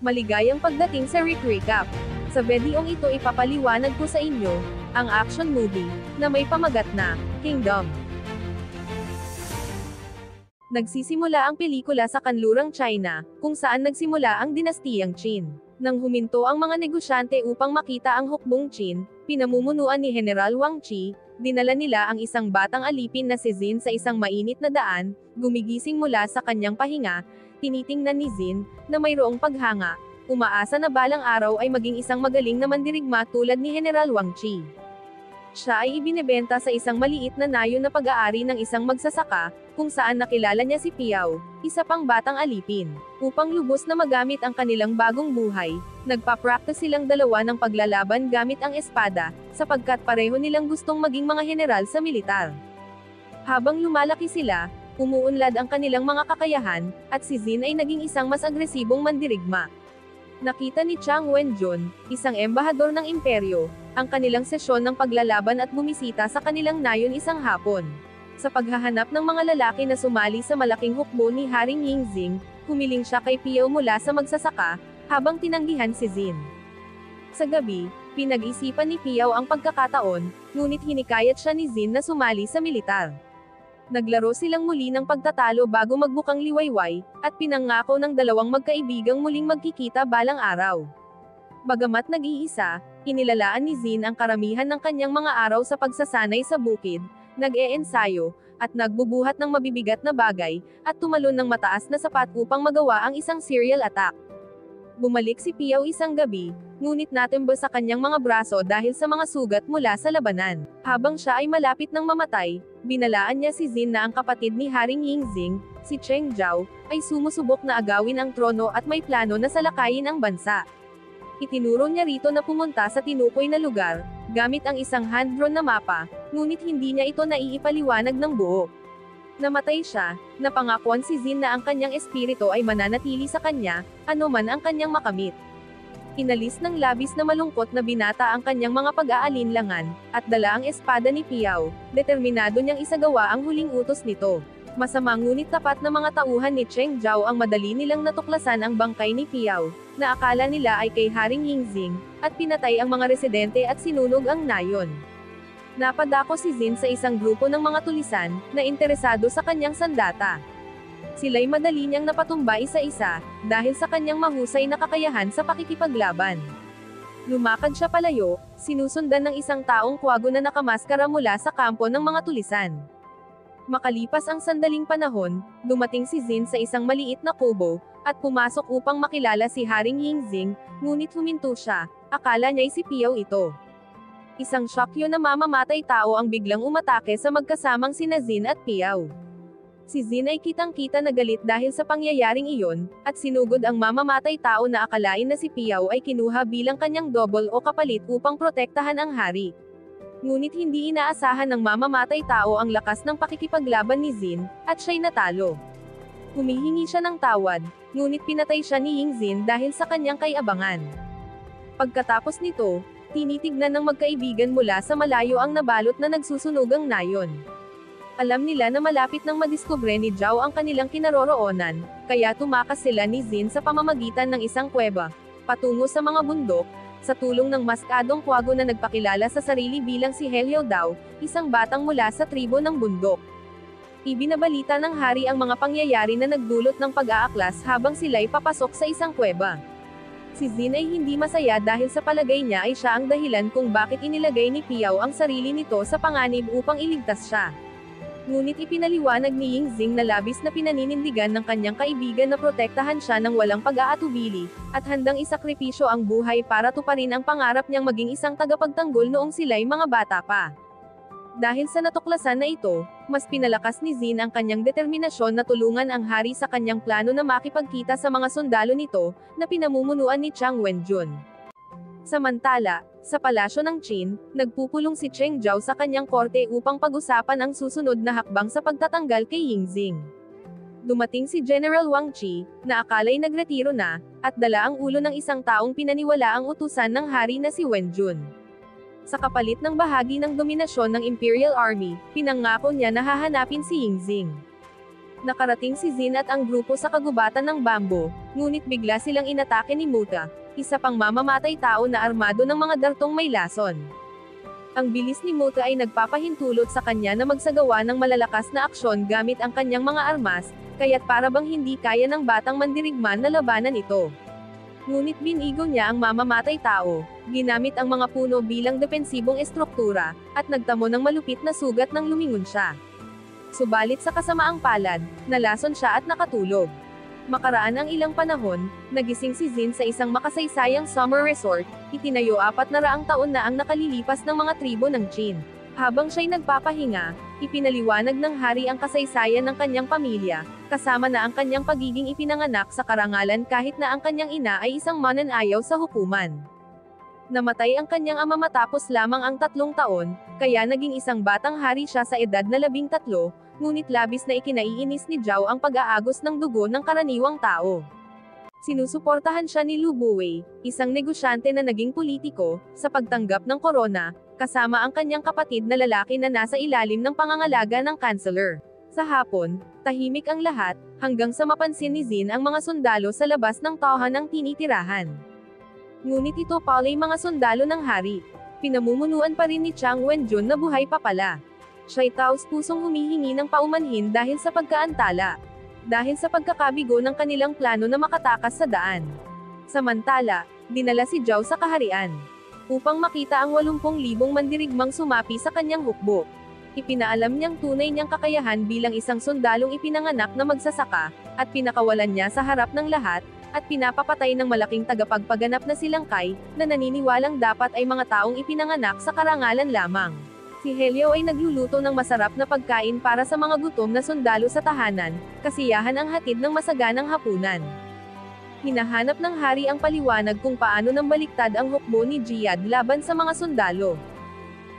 Maligayang pagdating sa Rick Recap. Sa videong ito ipapaliwanag ko sa inyo, ang action movie, na may pamagat na, Kingdom. Nagsisimula ang pelikula sa kanlurang China, kung saan nagsimula ang dinastiyang Qin. Nang huminto ang mga negosyante upang makita ang hukbong Qin, pinamumunuan ni General Wang Qi, dinala nila ang isang batang alipin na si Xin sa isang mainit na daan, gumigising mula sa kanyang pahinga, tinitingnan ni Xin, na mayroong paghanga, umaasa na balang araw ay maging isang magaling na mandirigma tulad ni General Wang Qi. Siya ay ibinebenta sa isang maliit na nayon na pag-aari ng isang magsasaka, kung saan nakilala niya si Piao, isa pang batang alipin. Upang lubos na magamit ang kanilang bagong buhay, nagpa-practice silang dalawa ng paglalaban gamit ang espada, sapagkat pareho nilang gustong maging mga general sa militar. Habang lumalaki sila, umuunlad ang kanilang mga kakayahan, at si Xin ay naging isang mas agresibong mandirigma. Nakita ni Chang Wenjun, isang embahador ng imperyo, ang kanilang sesyon ng paglalaban at bumisita sa kanilang nayon isang hapon. Sa paghahanap ng mga lalaki na sumali sa malaking hukbo ni Haring Yingxing, humiling siya kay Piao mula sa magsasaka, habang tinanggihan si Xin. Sa gabi, pinag-isipan ni Piao ang pagkakataon, ngunit hinikayat siya ni Xin na sumali sa militar. Naglaro silang muli ng pagtatalo bago magbukang liwayway, at pinangako ng dalawang magkaibigang muling magkikita balang araw. Bagamat nag-iisa, inilalaan ni Xin ang karamihan ng kanyang mga araw sa pagsasanay sa bukid, nag-e-ensayo, at nagbubuhat ng mabibigat na bagay, at tumalon ng mataas na sapat upang magawa ang isang serial attack. Bumalik si Piao isang gabi, ngunit natimba sa kanyang mga braso dahil sa mga sugat mula sa labanan. Habang siya ay malapit ng mamatay, binalaan niya si Xin na ang kapatid ni Haring Yingxing, si Cheng Zhao, ay sumusubok na agawin ang trono at may plano na salakayin ang bansa. Itinuro niya rito na pumunta sa tinukoy na lugar, gamit ang isang hand-drawn na mapa, ngunit hindi niya ito naiipaliwanag ng buo. Namatay siya, napangakuan si Xin na ang kanyang espiritu ay mananatili sa kanya, anuman ang kanyang makamit. Inalis ng labis na malungkot na binata ang kanyang mga pag-aalinlangan, at dala ang espada ni Piao, determinado niyang isagawa ang huling utos nito. Masama ngunit tapat na mga tauhan ni Cheng Zhao ang madali nilang natuklasan ang bangkay ni Piao, na akala nila ay kay Haring Yingxing, at pinatay ang mga residente at sinunog ang nayon. Napadako si Xin sa isang grupo ng mga tulisan, na interesado sa kanyang sandata. Sila'y madali niyang napatumba isa-isa, dahil sa kanyang mahusay na kakayahan sa pakikipaglaban. Lumakad siya palayo, sinusundan ng isang taong kwago na nakamaskara mula sa kampo ng mga tulisan. Makalipas ang sandaling panahon, dumating si Xin sa isang maliit na kubo, at pumasok upang makilala si Haring Yingxing, ngunit huminto siya, akala niya'y si Piao ito. Isang syokyo na mamamatay tao ang biglang umatake sa magkasamang sina Xin at Piao. Si Xin ay kitang-kita na galit dahil sa pangyayaring iyon, at sinugod ang mamamatay tao na akalain na si Piao ay kinuha bilang kanyang double o kapalit upang protektahan ang hari. Ngunit hindi inaasahan ng mamamatay tao ang lakas ng pakikipaglaban ni Xin, at siya'y natalo. Humihingi siya ng tawad, ngunit pinatay siya ni Yingxing dahil sa kanyang kayabangan. Pagkatapos nito, tinitignan ng magkaibigan mula sa malayo ang nabalot na nagsusunugang nayon. Alam nila na malapit nang madiskubre ni Zhao ang kanilang kinaroroonan, kaya tumakas sila ni Xin sa pamamagitan ng isang kuweba, patungo sa mga bundok, sa tulong ng maskadong kwago na nagpakilala sa sarili bilang si Helio Dao, isang batang mula sa tribo ng bundok. Ibinabalita ng hari ang mga pangyayari na nagdulot ng pag-aaklas habang sila'y papasok sa isang kuweba. Si Xin ay hindi masaya dahil sa palagay niya ay siya ang dahilan kung bakit inilagay ni Piao ang sarili nito sa panganib upang iligtas siya. Ngunit ipinaliwanag ni Yingxing na labis na pinaninindigan ng kanyang kaibigan na protektahan siya ng walang pag-aatubili, at handang isakripisyo ang buhay para tuparin ang pangarap niyang maging isang tagapagtanggol noong sila'y mga bata pa. Dahil sa natuklasan na ito, mas pinalakas ni Xin ang kanyang determinasyon na tulungan ang hari sa kanyang plano na makipagkita sa mga sundalo nito, na pinamumunuan ni Chang Wenjun. Samantala, sa palasyo ng Qin, nagpupulong si Cheng Zhao sa kanyang korte upang pag-usapan ang susunod na hakbang sa pagtatanggal kay Yingxing. Dumating si General Wang Qi, na akala'y nagretiro na, at dala ang ulo ng isang taong pinaniwala ang utusan ng hari na si Wenjun. Sa kapalit ng bahagi ng dominasyon ng Imperial Army, pinangako niya na hahanapin si Yingxing. Nakarating si Xin at ang grupo sa kagubatan ng Bambo, Ngunit bigla silang inatake ni Muta, isa pang mamamatay tao na armado ng mga dartong may lason. Ang bilis ni Muta ay nagpapahintulot sa kanya na magsagawa ng malalakas na aksyon gamit ang kanyang mga armas, kaya't para bang hindi kaya ng batang mandirigman na labanan ito. Ngunit binigo niya ang mamamatay tao, ginamit ang mga puno bilang depensibong estruktura, at nagtamo ng malupit na sugat nang lumingon siya. Subalit sa kasamaang palad, nalason siya at nakatulog. Makaraan ang ilang panahon, nagising si Jin sa isang makasaysayang summer resort, itinayo 400 taon na ang nakalilipas ng mga tribo ng Qin. Habang siya'y nagpapahinga, ipinaliwanag ng hari ang kasaysayan ng kanyang pamilya, kasama na ang kanyang pagiging ipinanganak sa karangalan kahit na ang kanyang ina ay isang mananayaw sa hukuman. Namatay ang kanyang ama matapos lamang ang 3 taon, kaya naging isang batang hari siya sa edad na 13, ngunit labis na ikinaiinis ni Zhao ang pag-aagos ng dugo ng karaniwang tao. Sinusuportahan siya ni Lu Buwei, isang negosyante na naging politiko, sa pagtanggap ng korona, kasama ang kanyang kapatid na lalaki na nasa ilalim ng pangangalaga ng kanseller. Sa hapon, tahimik ang lahat, hanggang sa mapansin ni Jin ang mga sundalo sa labas ng tohan ng tinitirahan. Ngunit ito pala'y mga sundalo ng hari. Pinamumunuan pa rin ni Chang Wenjun na buhay pa pala. Siya'y taos-pusong humihingi ng paumanhin dahil sa pagkaantala. Dahil sa pagkakabigo ng kanilang plano na makatakas sa daan. Samantala, dinala si Zhao sa kaharian upang makita ang 80,000 mandirigmang sumapi sa kanyang hukbo. Ipinaalam niyang tunay niyang kakayahan bilang isang sundalong ipinanganak na magsasaka, at pinakawalan niya sa harap ng lahat, at pinapapatay ng malaking tagapagpaganap na silangkay, na naniniwalang dapat ay mga taong ipinanganak sa karangalan lamang. Si Helio ay nagluluto ng masarap na pagkain para sa mga gutom na sundalo sa tahanan, kasiyahan ang hatid ng masaganang hapunan. Hinahanap ng hari ang paliwanag kung paano nang baliktad ang hukbo ni Jiyad laban sa mga sundalo.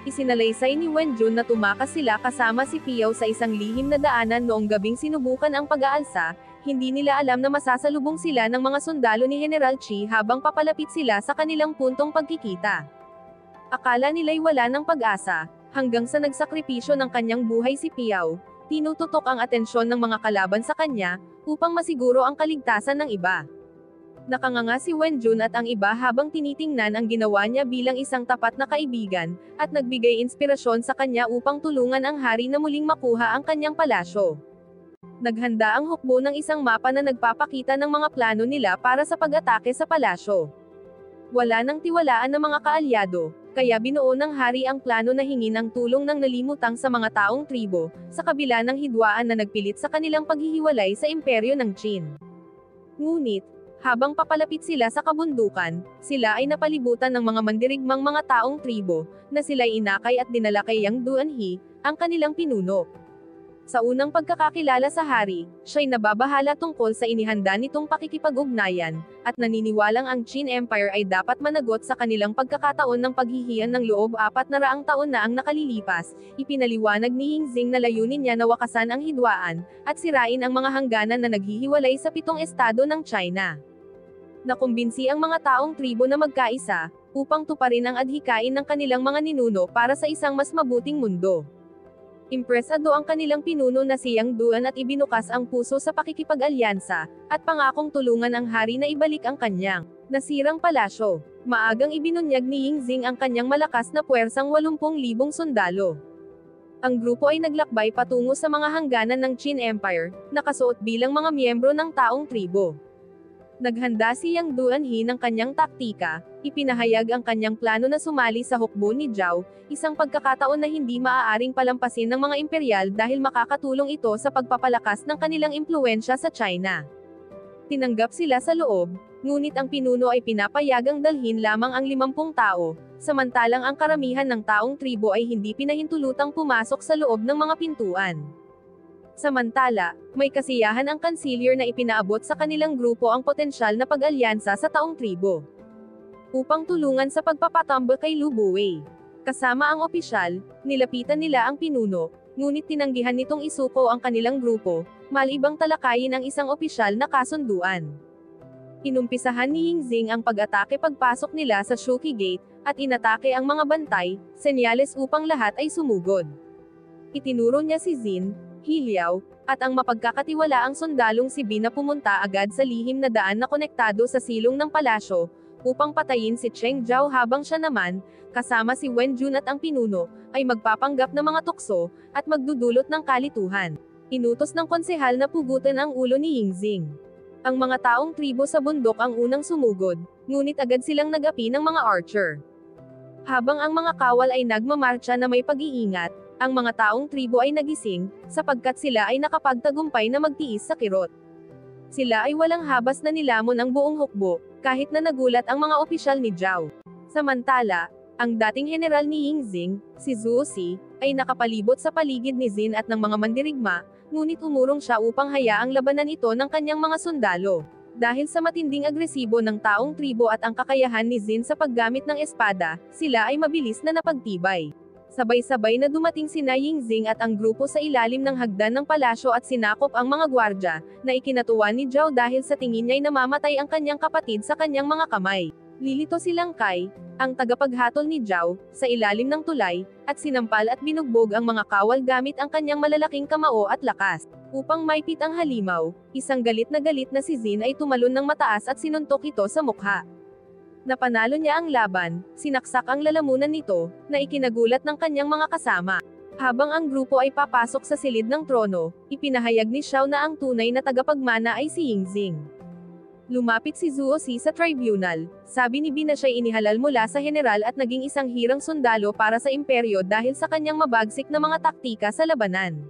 Isinalaysay ni Wenjun na tumakas sila kasama si Piao sa isang lihim na daanan noong gabing sinubukan ang pag-aalsa, hindi nila alam na masasalubong sila ng mga sundalo ni General Chi habang papalapit sila sa kanilang puntong pagkikita. Akala nila'y wala ng pag-asa, hanggang sa nagsakripisyo ng kanyang buhay si Piao, tinututok ang atensyon ng mga kalaban sa kanya, upang masiguro ang kaligtasan ng iba. Nakanganga si Wenjun at ang iba habang tinitingnan ang ginawa niya bilang isang tapat na kaibigan, at nagbigay inspirasyon sa kanya upang tulungan ang hari na muling makuha ang kanyang palasyo. Naghanda ang hukbo ng isang mapa na nagpapakita ng mga plano nila para sa pag-atake sa palasyo. Wala nang tiwalaan ng mga kaalyado, kaya binuo ng hari ang plano na hingin ang tulong ng nalimutang sa mga taong tribo, sa kabila ng hidwaan na nagpilit sa kanilang paghihiwalay sa imperyo ng Qin. Ngunit, habang papalapit sila sa kabundukan, sila ay napalibutan ng mga mandirigmang mga taong tribo, na sila'y inakay at dinala kay Yang Duanhe, ang kanilang pinuno. Sa unang pagkakakilala sa hari, siya'y nababahala tungkol sa inihanda nitong pakikipag-ugnayan, at naniniwalang ang Qin Empire ay dapat managot sa kanilang pagkakataon ng paghihiyan ng loob 400 taon na ang nakalilipas. Ipinaliwanag ni Yingxing na layunin niya na wakasan ang hidwaan, at sirain ang mga hangganan na naghihiwalay sa 7 estado ng China. Nakumbinsi ang mga taong tribo na magkaisa, upang tuparin ang adhikain ng kanilang mga ninuno para sa isang mas mabuting mundo. Impresado ang kanilang pinuno na si Yang Duan at ibinukas ang puso sa pakikipag-alyansa, at pangakong tulungan ang hari na ibalik ang kanyang nasirang palasyo. Maagang ibinunyag ni Yingxing ang kanyang malakas na puwersang 80,000 sundalo. Ang grupo ay naglakbay patungo sa mga hangganan ng Qin Empire, nakasuot bilang mga miyembro ng taong tribo. Naghanda si Yang Duanhe ng kanyang taktika, ipinahayag ang kanyang plano na sumali sa hukbo ni Zhao, isang pagkakataon na hindi maaaring palampasin ng mga imperyal dahil makakatulong ito sa pagpapalakas ng kanilang impluwensya sa China. Tinanggap sila sa loob, ngunit ang pinuno ay pinapayagang dalhin lamang ang 50 tao, samantalang ang karamihan ng taong tribo ay hindi pinahintulutang pumasok sa loob ng mga pintuan. Samantala, may kasiyahan ang kansilyer na ipinaabot sa kanilang grupo ang potensyal na pag-alyansa sa taong tribo, upang tulungan sa pagpapatambak kay Lu Buwei. Kasama ang opisyal, nilapitan nila ang pinuno, ngunit tinanggihan nitong isuko ang kanilang grupo, malibang talakayin ang isang opisyal na kasunduan. Inumpisahan ni Yingxing ang pag-atake pagpasok nila sa Shuqi Gate, at inatake ang mga bantay, senyales upang lahat ay sumugod. Itinuro niya si Jin, Hiliao, At ang mapagkakatiwalaang sundalong si Bi na pumunta agad sa lihim na daan na konektado sa silong ng palasyo, upang patayin si Cheng Zhao habang siya naman, kasama si Wen Jun at ang pinuno, ay magpapanggap ng mga tukso, at magdudulot ng kalituhan. Inutos ng konsehal na pugutan ang ulo ni Yingxing. Ang mga taong tribo sa bundok ang unang sumugod, ngunit agad silang nag-api ng mga archer. Habang ang mga kawal ay nagmamarcha na may pag-iingat, ang mga taong tribo ay nagising, sapagkat sila ay nakapagtagumpay na magtiis sa kirot. Sila ay walang habas na nilamon ang buong hukbo, kahit na nagulat ang mga opisyal ni Zhao. Samantala, ang dating general ni Yingxing, si Zhuo Si, ay nakapalibot sa paligid ni Xin at ng mga mandirigma, ngunit umurong siya upang hayaang labanan ito ng kanyang mga sundalo. Dahil sa matinding agresibo ng taong tribo at ang kakayahan ni Xin sa paggamit ng espada, sila ay mabilis na napagtibay. Sabay-sabay na dumating sina Yingxing at ang grupo sa ilalim ng hagdan ng palasyo at sinakop ang mga gwardya, na ikinatuwa ni Zhao dahil sa tingin niya'y namamatay ang kanyang kapatid sa kanyang mga kamay. Lilito silang Kai, ang tagapaghatol ni Zhao, sa ilalim ng tulay, at sinampal at binugbog ang mga kawal gamit ang kanyang malalaking kamao at lakas. Upang maipit ang halimaw, isang galit na si Xin ay tumalon ng mataas at sinuntok ito sa mukha. Napanalo niya ang laban, sinaksak ang lalamunan nito, na ikinagulat ng kanyang mga kasama. Habang ang grupo ay papasok sa silid ng trono, ipinahayag ni Xiao na ang tunay na tagapagmana ay si Yingxing. Lumapit si Zhuo Si sa tribunal, sabi ni Bi na siya'y inihalal mula sa general at naging isang hirang sundalo para sa imperyo dahil sa kanyang mabagsik na mga taktika sa labanan.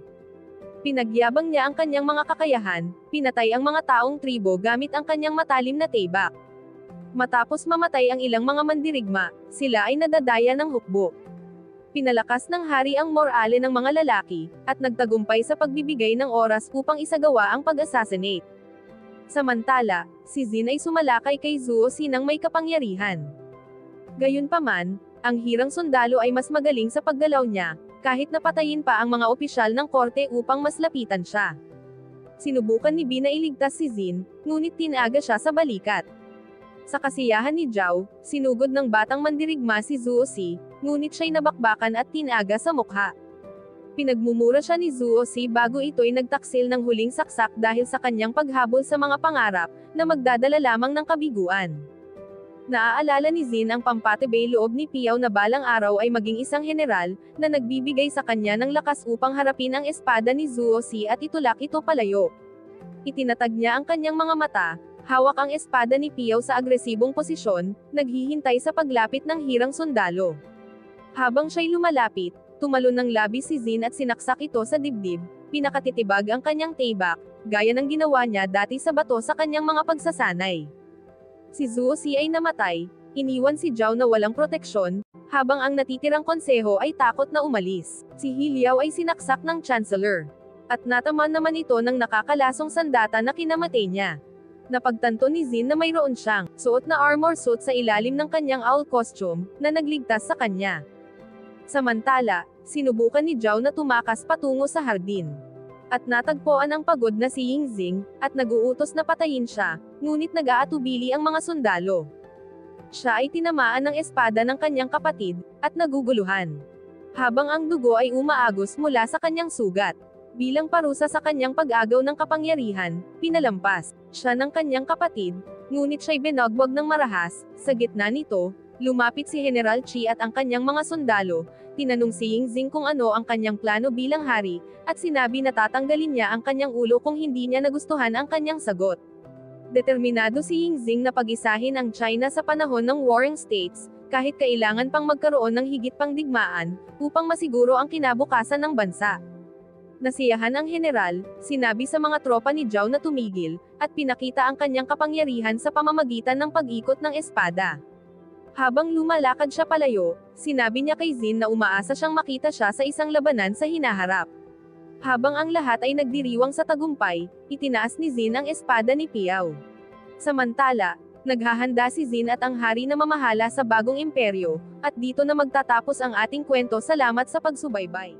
Pinagyabang niya ang kanyang mga kakayahan, pinatay ang mga taong tribo gamit ang kanyang matalim na tebak. Matapos mamatay ang ilang mga mandirigma, sila ay nadadaya ng hukbo. Pinalakas ng hari ang morale ng mga lalaki, at nagtagumpay sa pagbibigay ng oras upang isagawa ang pag-assassinate. Samantala, si Xin ay sumalakay kay Zhuo Si nang may kapangyarihan. Gayunpaman, ang hirang sundalo ay mas magaling sa paggalaw niya, kahit napatayin pa ang mga opisyal ng korte upang mas lapitan siya. Sinubukan ni Bi na iligtas si Xin, ngunit tinaga siya sa balikat. Sa kasiyahan ni Zhao, sinugod ng batang mandirigma si Zhuo Si, ngunit siya'y nabakbakan at tinaga sa mukha. Pinagmumura siya ni Zhuo Si bago ito'y nagtaksil ng huling saksak dahil sa kanyang paghabol sa mga pangarap, na magdadala lamang ng kabiguan. Naaalala ni Xin ang pampatibay loob ni Piao na balang araw ay maging isang general, na nagbibigay sa kanya ng lakas upang harapin ang espada ni Zhuo Si at itulak ito palayo. Itinatag niya ang kanyang mga mata, hawak ang espada ni Piao sa agresibong posisyon, naghihintay sa paglapit ng hirang sundalo. Habang siya'y lumalapit, tumalon ng labi si Xin at sinaksak ito sa dibdib, pinakatitibag ang kanyang tebak, gaya ng ginawa niya dati sa bato sa kanyang mga pagsasanay. Si Zhuo Si ay namatay, iniwan si Zhao na walang proteksyon, habang ang natitirang konseho ay takot na umalis. Si He Liao ay sinaksak ng chancellor. At nataman naman ito ng nakakalasong sandata na kinamatay niya. Napagtanto ni Xin na mayroon siyang suot na armor suit sa ilalim ng kanyang owl costume, na nagligtas sa kanya. Samantala, sinubukan ni Zhao na tumakas patungo sa hardin. At natagpuan ang pagod na si Yingxing, at naguutos na patayin siya, ngunit nag-aatubili ang mga sundalo. Siya ay tinamaan ng espada ng kanyang kapatid, at naguguluhan. Habang ang dugo ay umaagos mula sa kanyang sugat. Bilang parusa sa kanyang pag-agaw ng kapangyarihan, pinalampas siya ng kanyang kapatid, ngunit siya'y binagbag ng marahas. Sa gitna nito, lumapit si General Qi at ang kanyang mga sundalo, tinanong si Yingxing kung ano ang kanyang plano bilang hari, at sinabi na tatanggalin niya ang kanyang ulo kung hindi niya nagustuhan ang kanyang sagot. Determinado si Yingxing na pag-isahin ang China sa panahon ng Warring States, kahit kailangan pang magkaroon ng higit pang digmaan, upang masiguro ang kinabukasan ng bansa. Nasiyahan ang general, sinabi sa mga tropa ni Zhao na tumigil, at pinakita ang kanyang kapangyarihan sa pamamagitan ng pag-ikot ng espada. Habang lumalakad siya palayo, sinabi niya kay Xin na umaasa siyang makita siya sa isang labanan sa hinaharap. Habang ang lahat ay nagdiriwang sa tagumpay, itinaas ni Xin ang espada ni Piao. Samantala, naghahanda si Xin at ang hari na mamahala sa bagong imperyo, at dito na magtatapos ang ating kwento. Salamat sa pagsubaybay.